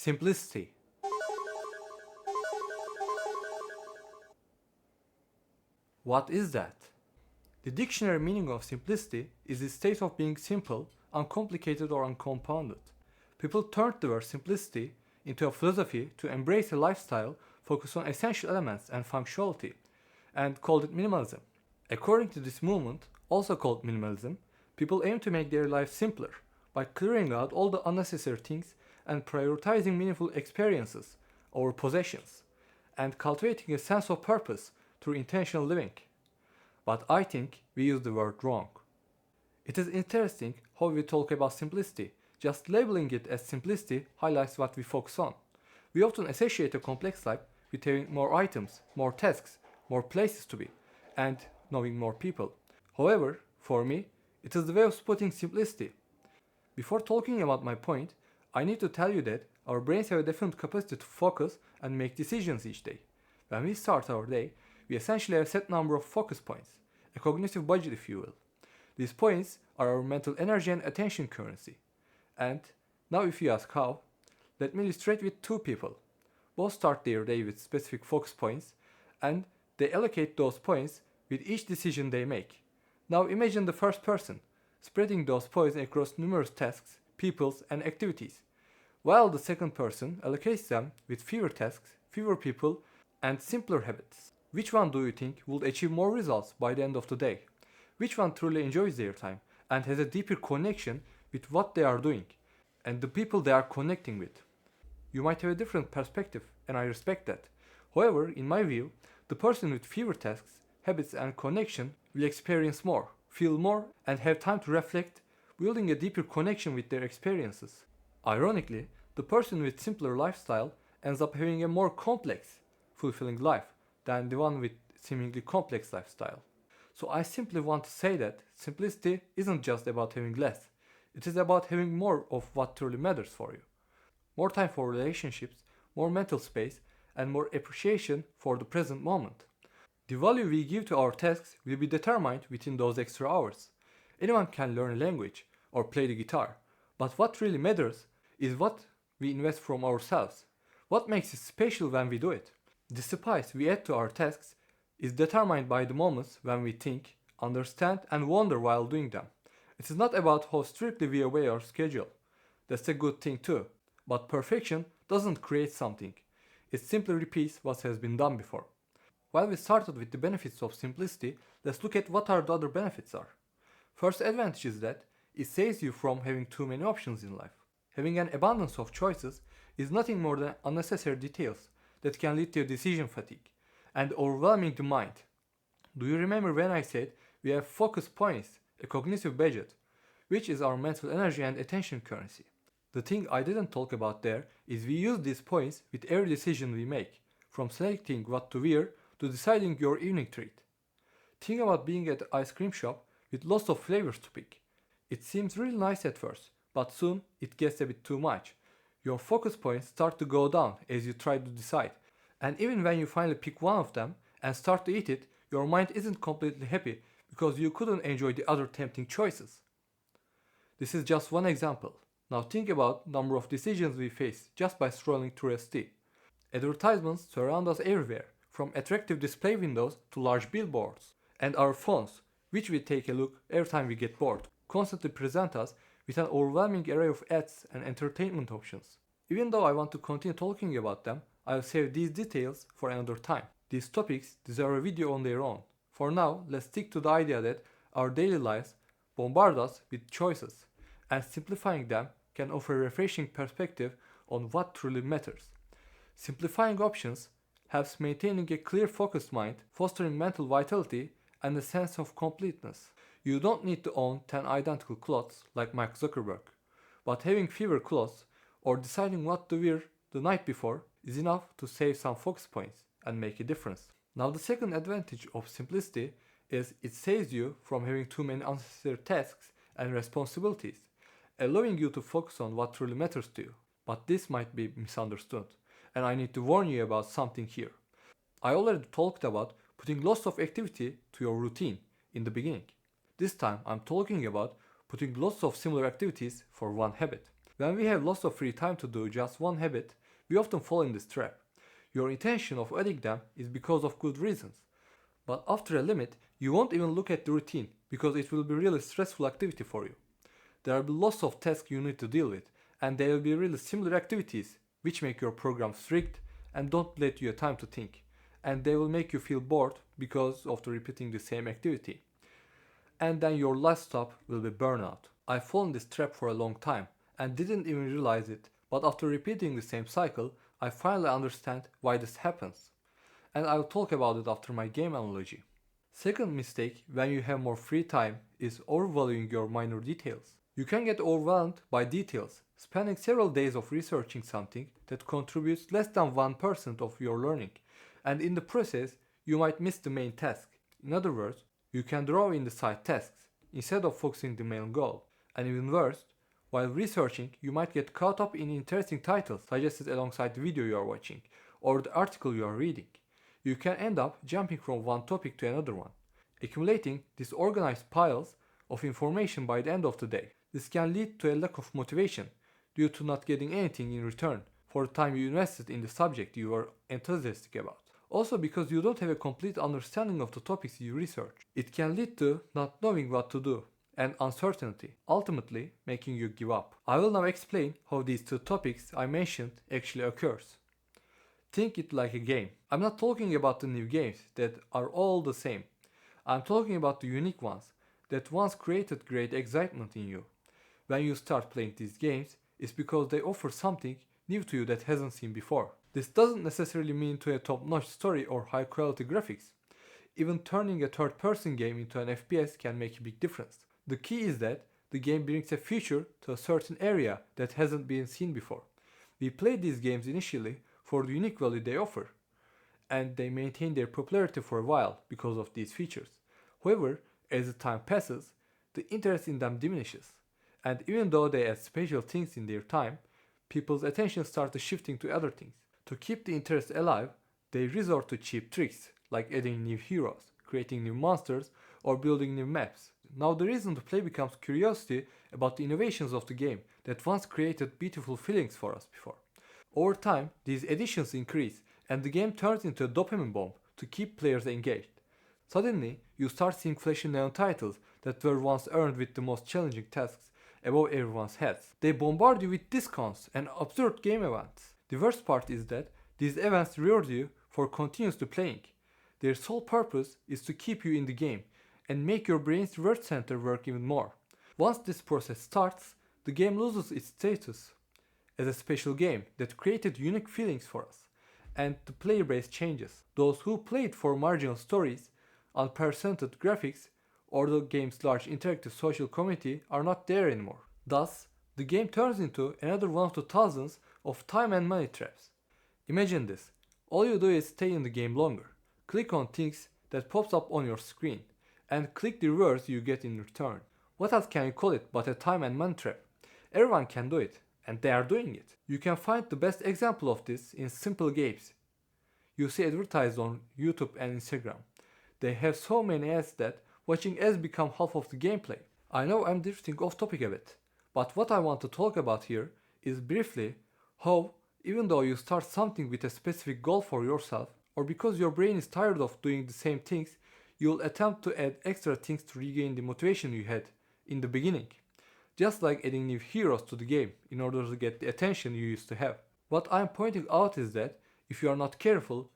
Simplicity. What is that? The dictionary meaning of simplicity is the state of being simple, uncomplicated, or uncompounded. People turned the word simplicity into a philosophy to embrace a lifestyle focused on essential elements and functionality, and called it minimalism. According to this movement, also called minimalism, people aim to make their lives simpler by clearing out all the unnecessary things and prioritizing meaningful experiences over possessions, and cultivating a sense of purpose through intentional living. But I think we use the word wrong. It is interesting how we talk about simplicity. Just labeling it as simplicity highlights what we focus on. We often associate a complex life with having more items, more tasks, more places to be, and knowing more people. However, for me, it is the way of spotting simplicity. Before talking about my point, I need to tell you that our brains have a different capacity to focus and make decisions each day. When we start our day, we essentially have a set number of focus points, a cognitive budget if you will. These points are our mental energy and attention currency. And now if you ask how, let me illustrate with two people. Both start their day with specific focus points and they allocate those points with each decision they make. Now imagine the first person, spreading those points across numerous tasks, peoples, and activities, while the second person allocates them with fewer tasks, fewer people, and simpler habits. Which one do you think will achieve more results by the end of the day? Which one truly enjoys their time and has a deeper connection with what they are doing and the people they are connecting with? You might have a different perspective, and I respect that. However, in my view, the person with fewer tasks, habits, and connection will experience more, feel more, and have time to reflect, building a deeper connection with their experiences. Ironically, the person with simpler lifestyle ends up having a more complex, fulfilling life than the one with seemingly complex lifestyle. So I simply want to say that simplicity isn't just about having less, it is about having more of what truly matters for you. More time for relationships, more mental space, and more appreciation for the present moment. The value we give to our tasks will be determined within those extra hours. Anyone can learn a language or play the guitar, but what really matters is what we invest from ourselves. What makes it special when we do it? The spice we add to our tasks is determined by the moments when we think, understand, and wonder while doing them. It is not about how strictly we obey our schedule. That's a good thing too. But perfection doesn't create something. It simply repeats what has been done before. While we started with the benefits of simplicity, let's look at what the other benefits are. First advantage is that it saves you from having too many options in life. Having an abundance of choices is nothing more than unnecessary details that can lead to decision fatigue and overwhelming the mind. Do you remember when I said we have focus points, a cognitive budget, which is our mental energy and attention currency? The thing I didn't talk about there is we use these points with every decision we make, from selecting what to wear to deciding your evening treat. Think about being at the ice cream shop with lots of flavors to pick. It seems really nice at first, but soon it gets a bit too much. Your focus points start to go down as you try to decide, and even when you finally pick one of them and start to eat it, your mind isn't completely happy because you couldn't enjoy the other tempting choices. This is just one example. Now think about number of decisions we face just by scrolling through SD. Advertisements surround us everywhere, from attractive display windows to large billboards. And our phones, which we take a look every time we get bored, constantly present us with an overwhelming array of ads and entertainment options. Even though I want to continue talking about them, I'll save these details for another time. These topics deserve a video on their own. For now, let's stick to the idea that our daily lives bombard us with choices, and simplifying them can offer a refreshing perspective on what truly matters. Simplifying options helps maintaining a clear focused mind, fostering mental vitality and a sense of completeness. You don't need to own 10 identical clothes like Mark Zuckerberg, but having fewer clothes or deciding what to wear the night before is enough to save some focus points and make a difference. Now the second advantage of simplicity is it saves you from having too many unnecessary tasks and responsibilities, allowing you to focus on what truly matters to you. But this might be misunderstood, and I need to warn you about something here. I already talked about putting lots of activity to your routine in the beginning. This time I'm talking about putting lots of similar activities for one habit. When we have lots of free time to do just one habit, we often fall in this trap. Your intention of adding them is because of good reasons. But after a limit, you won't even look at the routine because it will be really stressful activity for you. There will be lots of tasks you need to deal with, and they will be really similar activities which make your program strict and don't let you have time to think. And they will make you feel bored because of the repeating the same activity. And then your last stop will be burnout. I fall in this trap for a long time and didn't even realize it, but after repeating the same cycle, I finally understand why this happens. And I'll talk about it after my game analogy. Second mistake when you have more free time is overvaluing your minor details. You can get overwhelmed by details, spending several days of researching something that contributes less than 1% of your learning, and in the process, you might miss the main task. In other words, you can draw in the side tasks instead of focusing the main goal. And even worse, while researching, you might get caught up in interesting titles suggested alongside the video you are watching or the article you are reading. You can end up jumping from one topic to another one, accumulating disorganized piles of information by the end of the day. This can lead to a lack of motivation due to not getting anything in return for the time you invested in the subject you were enthusiastic about. Also, because you don't have a complete understanding of the topics you research, it can lead to not knowing what to do and uncertainty, ultimately making you give up. I will now explain how these two topics I mentioned actually occurs. Think it like a game. I'm not talking about the new games that are all the same. I'm talking about the unique ones that once created great excitement in you. When you start playing these games, it's because they offer something new to you that hasn't seen before. This doesn't necessarily mean to a top-notch story or high-quality graphics. Even turning a third-person game into an FPS can make a big difference. The key is that the game brings a feature to a certain area that hasn't been seen before. We played these games initially for the unique value they offer, and they maintain their popularity for a while because of these features. However, as the time passes, the interest in them diminishes, and even though they add special things in their time, people's attention starts shifting to other things. To keep the interest alive, they resort to cheap tricks like adding new heroes, creating new monsters, or building new maps. Now the reason to play becomes curiosity about the innovations of the game that once created beautiful feelings for us before. Over time, these additions increase and the game turns into a dopamine bomb to keep players engaged. Suddenly, you start seeing flashy neon titles that were once earned with the most challenging tasks above everyone's heads. They bombard you with discounts and absurd game events. The worst part is that these events reward you for continuously playing. Their sole purpose is to keep you in the game and make your brain's reward center work even more. Once this process starts, the game loses its status as a special game that created unique feelings for us, and the player base changes. Those who played for marginal stories, unprecedented graphics, or the game's large interactive social community are not there anymore. Thus, the game turns into another one of the thousands of time and money traps. Imagine this. All you do is stay in the game longer, click on things that pops up on your screen, and click the rewards you get in return. What else can you call it but a time and money trap? Everyone can do it, and they are doing it. You can find the best example of this in simple games you see advertised on YouTube and Instagram. They have so many ads that watching ads become half of the gameplay. I know I'm drifting off topic a bit, but what I want to talk about here is briefly how, even though you start something with a specific goal for yourself, or because your brain is tired of doing the same things, you'll attempt to add extra things to regain the motivation you had in the beginning. Just like adding new heroes to the game in order to get the attention you used to have. What I'm pointing out is that if you are not careful,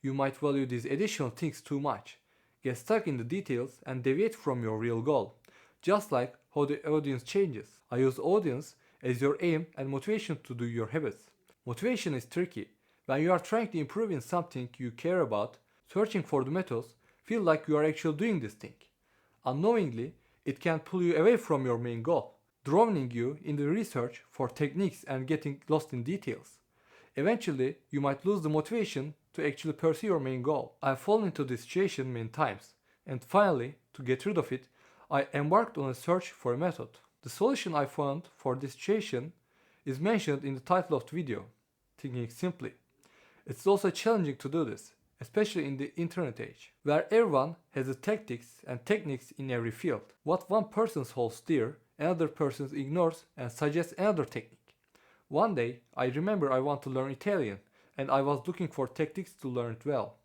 you might value these additional things too much, get stuck in the details and deviate from your real goal. Just like how the audience changes. I use audience as your aim and motivation to do your habits. Motivation is tricky. When you are trying to improve in something you care about, searching for the methods, feel like you are actually doing this thing. Unknowingly, it can pull you away from your main goal, drowning you in the research for techniques and getting lost in details. Eventually, you might lose the motivation to actually pursue your main goal. I've fallen into this situation many times, and finally, to get rid of it, I embarked on a search for a method. The solution I found for this situation is mentioned in the title of the video, Thinking Simply. It's also challenging to do this, especially in the internet age, where everyone has the tactics and techniques in every field. What one person holds dear, another person ignores and suggests another technique. One day, I remember I want to learn Italian, and I was looking for tactics to learn it well.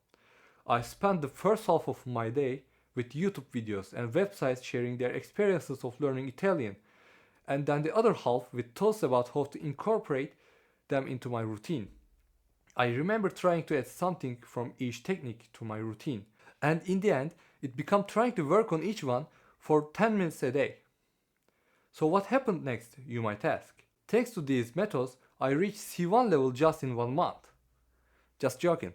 I spent the first half of my day with YouTube videos and websites sharing their experiences of learning Italian, and then the other half with thoughts about how to incorporate them into my routine. I remember trying to add something from each technique to my routine, and in the end, it became trying to work on each one for 10 minutes a day. So what happened next, you might ask? Thanks to these methods, I reached C1 level just in 1 month. Just joking.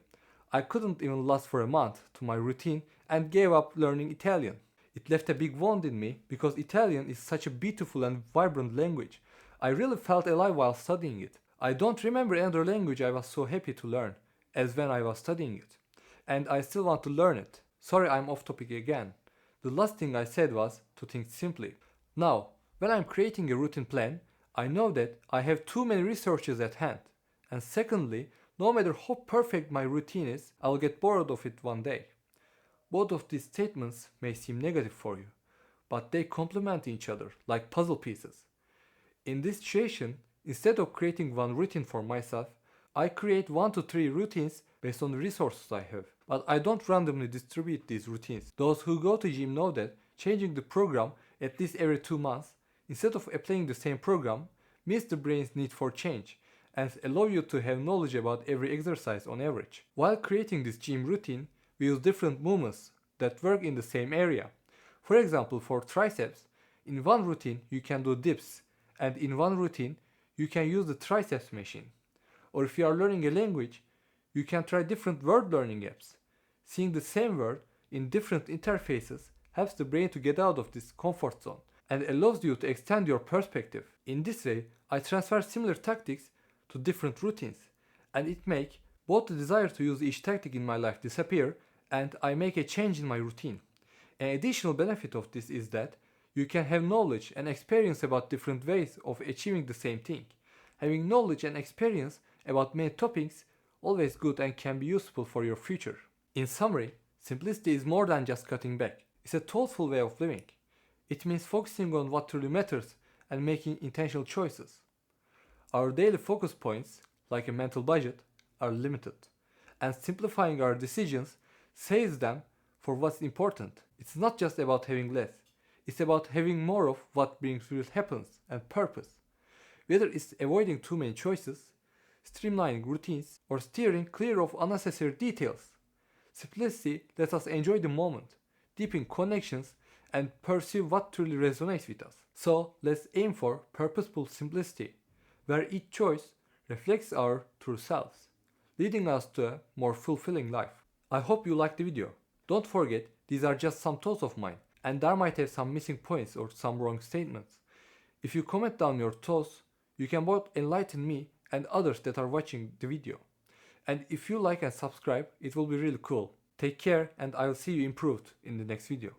I couldn't even last for a month to my routine and gave up learning Italian. It left a big wound in me because Italian is such a beautiful and vibrant language. I really felt alive while studying it. I don't remember another language I was so happy to learn as when I was studying it. And I still want to learn it. Sorry, I'm off topic again. The last thing I said was to think simply. Now, when I'm creating a routine plan, I know that I have too many resources at hand. And secondly, no matter how perfect my routine is, I'll get bored of it one day. Both of these statements may seem negative for you, but they complement each other like puzzle pieces. In this situation, instead of creating one routine for myself, I create 1 to 3 routines based on the resources I have. But I don't randomly distribute these routines. Those who go to gym know that changing the program at least every 2 months, instead of applying the same program, means the brain's need for change and allow you to have knowledge about every exercise on average. While creating this gym routine, we use different movements that work in the same area. For example, for triceps, in one routine you can do dips, and in one routine you can use the triceps machine. Or if you are learning a language, you can try different word learning apps. Seeing the same word in different interfaces helps the brain to get out of this comfort zone and allows you to extend your perspective. In this way, I transfer similar tactics to different routines, and it makes both the desire to use each tactic in my life disappear and I make a change in my routine. An additional benefit of this is that you can have knowledge and experience about different ways of achieving the same thing. Having knowledge and experience about many topics always good and can be useful for your future. In summary, simplicity is more than just cutting back. It's a thoughtful way of living. It means focusing on what truly matters and making intentional choices. Our daily focus points, like a mental budget, are limited, and simplifying our decisions saves them for what's important. It's not just about having less, it's about having more of what brings real happiness and purpose. Whether it's avoiding too many choices, streamlining routines, or steering clear of unnecessary details, simplicity lets us enjoy the moment, deepen connections, and pursue what truly resonates with us. So let's aim for purposeful simplicity, where each choice reflects our true selves, leading us to a more fulfilling life. I hope you liked the video. Don't forget, these are just some thoughts of mine, and there might have some missing points or some wrong statements. If you comment down your thoughts, you can both enlighten me and others that are watching the video. And if you like and subscribe, it will be really cool. Take care, and I'll see you improved in the next video.